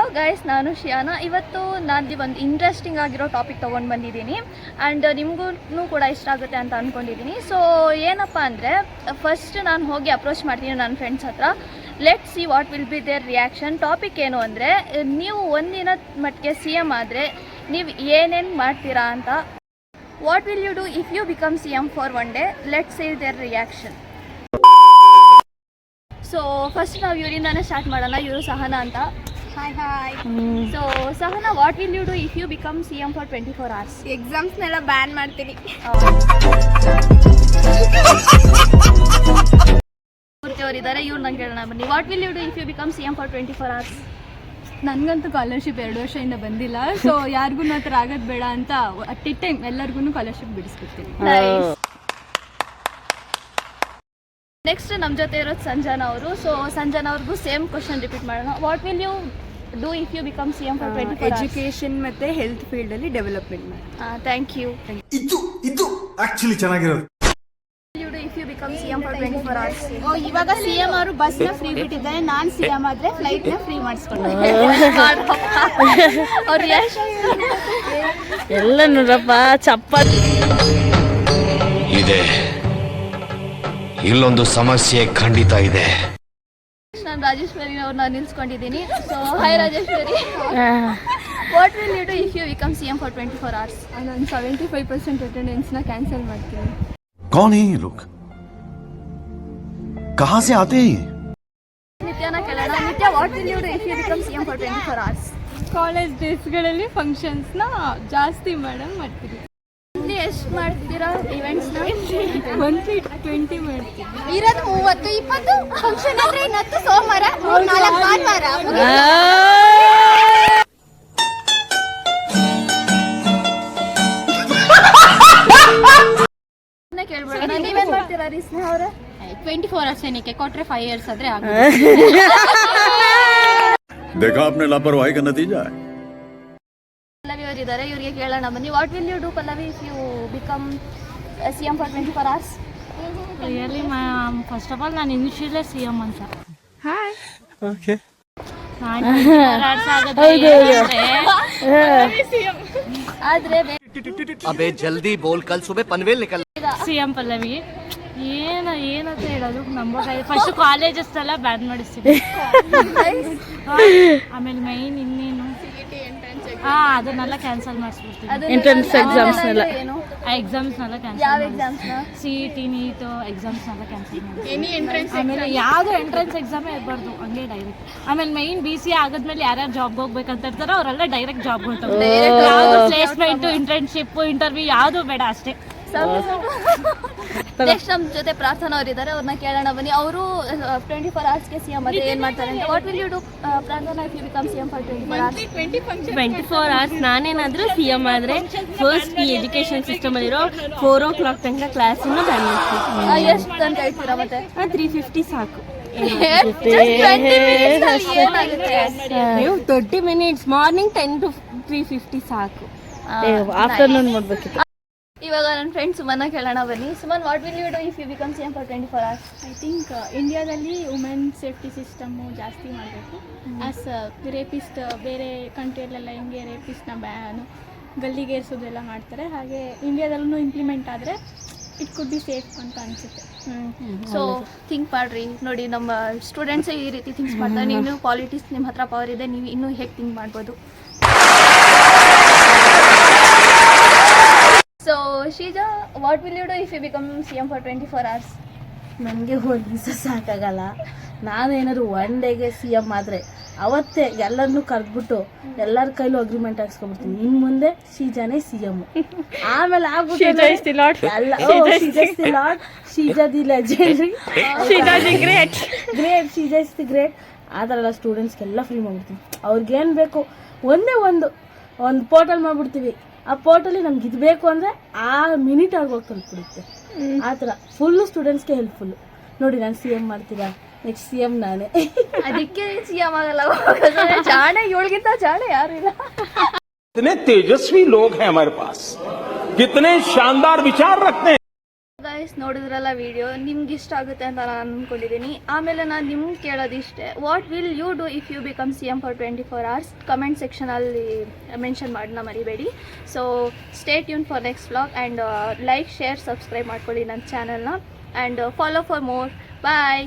Hello guys, ನಾನು ಶಿಯಾನಾ. ಇವತ್ತು ನಾನು ಒಂದು ಇಂಟ್ರೆಸ್ಟಿಂಗ್ ಆಗಿರೋ ಟಾಪಿಕ್ ತೊಗೊಂಡು ಬಂದಿದ್ದೀನಿ ಆ್ಯಂಡ್ ನಿಮಗೂ ಕೂಡ ಇಷ್ಟ ಆಗುತ್ತೆ ಅಂತ ಅಂದ್ಕೊಂಡಿದ್ದೀನಿ. ಸೊ ಏನಪ್ಪ ಅಂದರೆ, ಫಸ್ಟ್ ನಾನು ಹೋಗಿ ಅಪ್ರೋಚ್ ಮಾಡ್ತೀನಿ ನನ್ನ ಫ್ರೆಂಡ್ಸ್ ಹತ್ರ. Let see what will be their reaction. Topic ಏನು ಅಂದರೆ, ನೀವು ಒಂದಿನ ಮಟ್ಟಿಗೆ CM ಆದರೆ ನೀವು ಏನೇನು ಮಾಡ್ತೀರಾ ಅಂತ. What will you do if you become CM for one day? Let see their reaction. So first ನಾವು ಇವರಿಂದಾನೇ ಸ್ಟಾರ್ಟ್ ಮಾಡೋಣ. ಇವರು ಸಹನಾ ಅಂತ. Hi hi. So Sahana, what will you do if you become CM for 24 hours? ಎಕ್ಸಾಮ್ಸ್ನೆಲ್ಲ ban ಮಾಡ್ತೀನಿ. ಅವರಿದ್ದಾರೆ, ಇವ್ರು ನಂಗೆ ಕೇಳೋಣ ಬನ್ನಿ. What will you do if you become CM for 24 hours? ನನಗಂತೂ ಸ್ಕಾಲರ್ಶಿಪ್ 2 ವರ್ಷದಿಂದ ಬಂದಿಲ್ಲ. ಸೊ ಯಾರಿಗೂ ಆ ಥರ ಆಗೋದು ಬೇಡ ಅಂತ ಅಟ್ ಇ ಟೈಮ್ ಎಲ್ಲರಿಗೂ ಸ್ಕಾಲರ್ಶಿಪ್ ಬಿಡಿಸ್ಬಿಡ್ತೀನಿ. ನೆಕ್ಸ್ಟ್ ನಮ್ಮ ಜೊತೆ ಇರೋದು ಸಂಜನಾ ಅವರು. ಸೊ ಸಂಜನಾ ಅವ್ರಿಗೂ ಸೇಮ್ ಕ್ವಶನ್ ರಿಪೀಟ್ ಮಾಡೋಣ. What will you do if you become CM for 24 hours? Education ಮತ್ತು ಹೆಲ್ತ್ ಫೀಲ್ಡಲ್ಲಿ ಡೆವಲಪ್ಮೆಂಟ್ ಮಾಡಿ. Thank you. ಇದು ಆಕ್ಚುಲಿ ಚೆನ್ನಾಗಿರೋದು. If you become CM for 24 hours? ಇವಾಗ CM ಅವರು ಬಸ್ನ ಫ್ರೀ ಬಿಟ್ಟಿದ್ದಾರೆ. ನಾನು CM ಆದರೆ ಫ್ಲೈಟ್ನ ಫ್ರೀ ಮಾಡಿಸ್ಕೊಂಡು ಅವ್ರು ಎಲ್ಲ ನೋಡ್ರಪ್ಪ ಚಪಾತಿ ಇದೆ. ಇಲ್ಲೊಂದು ಸಮಸ್ಯೆ ಖಂಡಿತ ಇದೆ. ನಾನು ರಾಜೇಶ್ವರಿ ಅವ್ರನ್ನ ನಿಲ್ಸ್ಕೊಂಡಿದ್ದೀನಿ. So hi Rajeshwari. What will you do if you become CM for 24 hours? ನಾನು 75% ಅಟೆಂಡೆನ್ಸ್ನ ಕ್ಯಾನ್ಸಲ್ ಮಾಡ್ತೀನಿ. कौन है ये लोग? कहाँ से आते हैं ये? ನಿತ್ಯನ ಕೇಳೋಣ. Nitya, what will you do if you become CM for 24 hours? College ಡೇಸ್ಗಳಲ್ಲಿ ಫಂಕ್ಷನ್ಸ್ನ ಜಾಸ್ತಿ ಮಾಡ್ತೀನಿ. ಇಲ್ಲಿ ಎಷ್ಟು ಮಾಡ್ತೀರಾ ಇವೆಂಟ್ಸ್ನ? ಮಂತ್ಲಿ 20 ಮಾಡ್ತೀನಿ. ಇರೋದು 30 20 ಫಂಕ್ಷನ್ ಅಂದ್ರೆ ಇನ್ನತ್ತು ಸೋಮವಾರ 3-4 ಭಾನುವಾರ ಕೇಳ್ಬೇಡ. ನೀವೇನ್ ಮಾಡ್ತೀರಾ ರೀ ಸ್ನೇಹ ಅವರೇ? 24 hours ಏನಕ್ಕೆ ಕೊಟ್ರೆ 5 years ಆದ್ರೆ देखा आपने लापरवाही का नतीजा है. ಪಲ್ಲವಿ ಅವರಿದ್ದಾರೆ, ಇವರಿಗೆ ಕೇಳೋಣ ಬನ್ನಿ. What will you do Pallavi if you become CM for 24 hours? Really ma'am, first of all ನಾನು ಇನಿಷಿಯಲೇ CM ಅಂತ. ಹಾಯ್. ಓಕೆ. ಆದ್ರೆ ಅಬೇ ಜಲ್ದಿ ಬೋಲ್, ಕಲ್ ಸುಬೆ ಪನ್ವೇಲ್ ನಿಕಲ್. CM ಪಲ್ಲವಿ ಏನಂತ ಹೇಳೋದು, ನಂಬೋದಾಗಿ ಫಸ್ಟ್ ಕಾಲೇಜಸ್ ಎಲ್ಲ ಬ್ಯಾನ್ ಮಾಡಿಸ್ತೀವಿ. ಆಮೇಲೆ ಮೈನ್ ಇನ್ನೇನು ಅದನ್ನೆಲ್ಲ ಕ್ಯಾನ್ಸಲ್ ಮಾಡಿಸ್ಬಿಡ್ತೀವಿ. ಎಂಟ್ರೆನ್ಸ್ ಎಕ್ಸಾಮ್ಸ್ನೆಲ್ಲ ಎಕ್ಸಾಮ್ಸ್ನೆಲ್ಲ ಯಾವ ಕ್ಯಾನ್ಸಲ್, ಎಕ್ಸಾಮ್ಸ್ನ? CET ನೀಟ್ ಎಕ್ಸಾಮ್ಸ್ನೆಲ್ಲ ಕ್ಯಾನ್ಸಲ್ ಮಾಡಿ. ಆಮೇಲೆ ಯಾವುದು ಎಂಟ್ರೆನ್ಸ್ ಎಕ್ಸಾಮೇ ಇರಬಾರ್ದು, ಹಂಗೆ ಡೈರೆಕ್ಟ್. ಆಮೇಲೆ ಮೈನ್ BCA ಆಗೋದ್ಮೇಲೆ ಯಾರ್ಯಾರು ಜಾಬ್ಗೆ ಹೋಗ್ಬೇಕಂತ ಇರ್ತಾರೋ ಅವರೆಲ್ಲ ಡೈರೆಕ್ಟ್ ಜಾಬ್ಗೆ ಹೊರಟೋಗ್ತಾರೆ. ಯಾವುದು ಪ್ಲೇಸ್ಮೆಂಟ್, ಇಂಟರ್ನ್ಶಿಪ್, ಇಂಟರ್ವ್ಯೂ ಯಾವುದು ಬೇಡ ಅಷ್ಟೇ. ನೆಕ್ಸ್ಟ್ ನಮ್ಮ ಜೊತೆ ಪ್ರಾರ್ಥನಾ ಅವರಿದ್ದಾರೆ, ಅವ್ರನ್ನ ಕೇಳೋಣ ಬನ್ನಿ. ಅವರು 24 hours CM ಮತ್ತೆ ಏನ್ ಮಾಡ್ತಾರೆ ಅಂತ. What will you do Prarthana if you become CM for 24 hours? 24 hours ನಾನೇನಾದ್ರೂ CM ಆದ್ರೆ ಫಸ್ಟ್ ಈ ಎಜುಕೇಶನ್ ಸಿಸ್ಟಮ್ ಅಲ್ಲಿರೋ 4 o'clock ತನಕ ಕ್ಲಾಸ್ ಬ್ಯಾನ್ ಮಾಡ್ತೀವಿ. ಎಷ್ಟು ಅಂತ ಹೇಳ್ತೀರಾ ಮತ್ತೆ? 350 ಸಾಕು. Just 20 minutes ಅಲ್ಲಿ ಏನಾಗುತ್ತೆ? 30 minutes ಮಾರ್ನಿಂಗ್ 10 to 350 ಸಾಕು. ಆಫ್ಟರ್ನೂನ್ ಮಾಡ್ಬೇಕಿತ್ತು. ಇವಾಗ ನನ್ನ ಫ್ರೆಂಡ್ ಸುಮನ್ನ ಕೇಳೋಣ ಬನ್ನಿ. Suman, what will you do if you become CM for 24 hours? I think ಇಂಡಿಯಾದಲ್ಲಿ ವುಮೆನ್ ಸೇಫ್ಟಿ ಸಿಸ್ಟಮ್ಮು ಜಾಸ್ತಿ ಮಾಡಬೇಕು. ಆಸ್ ರೇಪಿಸ್ಟ್ ಬೇರೆ ಕಂಟ್ರಿಯಲ್ಲೆಲ್ಲ ಹೆಂಗೆ ರೇಪಿಸ್ಟ್ನ ಬ್ಯಾನು ಗಲ್ಲಿಗೇರಿಸೋದೆಲ್ಲ ಮಾಡ್ತಾರೆ, ಹಾಗೆ ಇಂಡಿಯಾದಲ್ಲೂ ಇಂಪ್ಲಿಮೆಂಟ್ ಆದರೆ ಇಟ್ ಕುಡ್ ಬಿ ಸೇಫ್ ಅಂತ ಅನಿಸುತ್ತೆ. ಸೊ ಥಿಂಕ್ ಮಾಡ್ರಿ. ನೋಡಿ, ನಮ್ಮ ಸ್ಟೂಡೆಂಟ್ಸೇ ಈ ರೀತಿ ಥಿಂಕ್ಸ್ ಮಾಡ್ತಾರೆ. ನೀವು ಪಾಲಿಟಿಕ್ಸ್ ನಿಮ್ಮ ಹತ್ರ ಪವರ್ ಇದೆ, ನೀವು ಇನ್ನೂ ಹೇಗೆ ಥಿಂಕ್ ಮಾಡ್ಬೋದು. So Sheeja, what will you do if you become CM for 24 hours? ನನಗೆ ಒಂದು ದಿವಸ ಸಾಕಾಗಲ್ಲ. ನಾನೇನಾದ್ರು ಒನ್ ಡೇಗೆ CM ಆದರೆ ಅವತ್ತೇ ಎಲ್ಲರನ್ನೂ ಕರೆದ್ಬಿಟ್ಟು ಎಲ್ಲರ ಕೈಲೂ ಅಗ್ರಿಮೆಂಟ್ ಹಾಕ್ಸ್ಕೊಂಡ್ಬಿಡ್ತೀನಿ. ಇನ್ನು ಮುಂದೆ ಶೀಜಾನೇ CM. ಆಮೇಲೆ ಆಗ್ಬಿಟ್ಟು Sheeja the legendary, great, Sheeja is the great. ಆ ಥರ ಎಲ್ಲ ಸ್ಟೂಡೆಂಟ್ಸ್ಗೆಲ್ಲ ಫ್ರೀ ಮಾಡ್ಬಿಡ್ತೀನಿ. ಅವ್ರಿಗೇನು ಬೇಕು ಒಂದೇ ಒಂದು ಪೋರ್ಟಲ್ ಮಾಡಿಬಿಡ್ತೀವಿ. ಆ ಪೋರ್ಟಲ್ಲಿ ನಮ್ಗೆ ಇದು ಬೇಕು ಅಂದರೆ ಆ ಮಿನಿಟ್ ಅವ್ರಿಗೆ ಹೋಗಿ ತಲುಪಿಬಿಡುತ್ತೆ. ಆ ಥರ ಫುಲ್ಲು ಸ್ಟೂಡೆಂಟ್ಸ್ಗೆ ಹೆಲ್ಪ್ಫುಲ್ಲು. ನೋಡಿ, ನಾನು CM ಮಾಡ್ತೀರಾ, ನೆಕ್ಸ್ಟ್ CM ನಾನೇ. ಅದಕ್ಕೆ CM ಆಗಲ್ಲ. ಜಾಣೆ ಇವಳಿಗಿಂತ ಜಾಣೆ ಯಾರು ಇಲ್ಲ. कितने तेजस्वी लोग हैं हमारे पास, कितने शानदार विचार रखते हैं. ಗೈಸ್, ನೋಡಿದ್ರಲ್ಲ ವಿಡಿಯೋ, ನಿಮ್ಗೆ ಇಷ್ಟ ಆಗುತ್ತೆ ಅಂತ ನಾನು ಅಂದ್ಕೊಂಡಿದ್ದೀನಿ. ಆಮೇಲೆ ನಾನು ನಿಮ್ಗೆ ಕೇಳೋದಿಷ್ಟೇ, what will you do if you become CM for 24 hours? Comment ಸೆಕ್ಷನಲ್ಲಿ ಮೆನ್ಷನ್ ಮಾಡೋಣ ಮರಿಬೇಡಿ. So stay tune for next vlog and like, share, subscribe ಮಾಡ್ಕೊಳ್ಳಿ ನನ್ನ ಚಾನಲ್ನ and follow for more. Bye.